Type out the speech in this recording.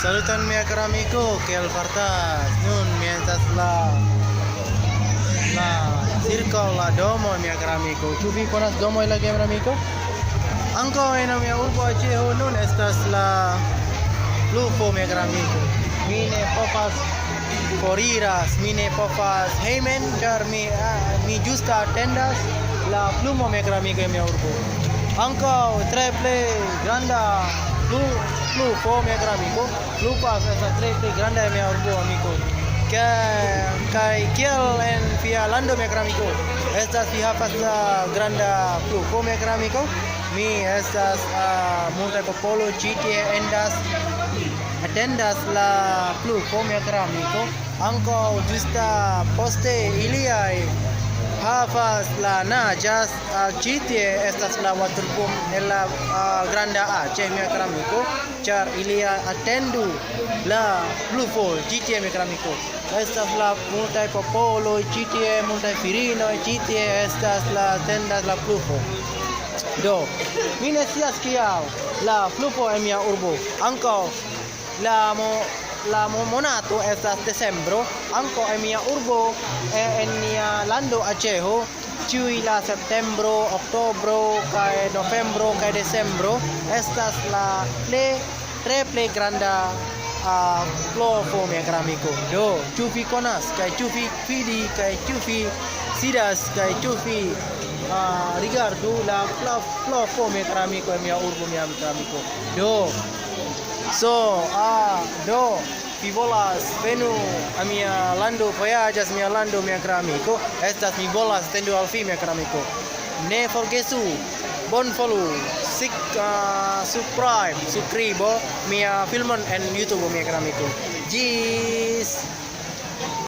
Salutan mi caro amigo que al partas nun mientras la circo la domo mi caro amigo. Chupi conas domo lagi mi amigo. Anko en mi urbo Aceho nun estas la lupo mi caro amigo. Mine povas foriras, mine povas hejmen ĉar mi ĝuste atendas la plumo mi caro amigo en mi urbo. Ankaŭ tre plej granda lupo mi caro amigo. Lupas estas tre granda en mi urbo amigo. Kaj kiel en via lando mi caro amigo estas vi havas la granda lupo mi caro amigo. Mi estas multaj popolo ĉi tie atendas la pluvo mi caro amigo. Ankaŭ ĝuste poste iliaj havas la naĝas ĉi tie estas la waterpump en la granda Aceh mi caro amigo, ĉar ilia atendu la pluvo ĉi tie mi caro amigo. Estas la multaj popoloj ĉi tie, multaj virinoj ĉi tie estas la atendas la pluvo. Do, mi ne scias kial la pluvo en mia urbo. Ankaŭ la monato estas decembro, ankaŭ en mia urbo en mia lando Aceho, ĉiuj la septembro, oktobro kaj novembro kaj decembro estas la tre plej granda pluvo mi caro amigo. Do, ĉu vi konas kaj ĉu vi vidi kaj ĉu vi sidas kaj ĉu vi rigardu la pluvo mi caro amigo en mia urbo mi caro amigo. Do, vi volas venu a mia lando, vojaĝas mia lando mi caro amigo. Estas mi volas atendu al vi mi caro amigo. Ne forgesu bonvolu subscribo mia filmon en YouTube mi caro amigo. Ĝis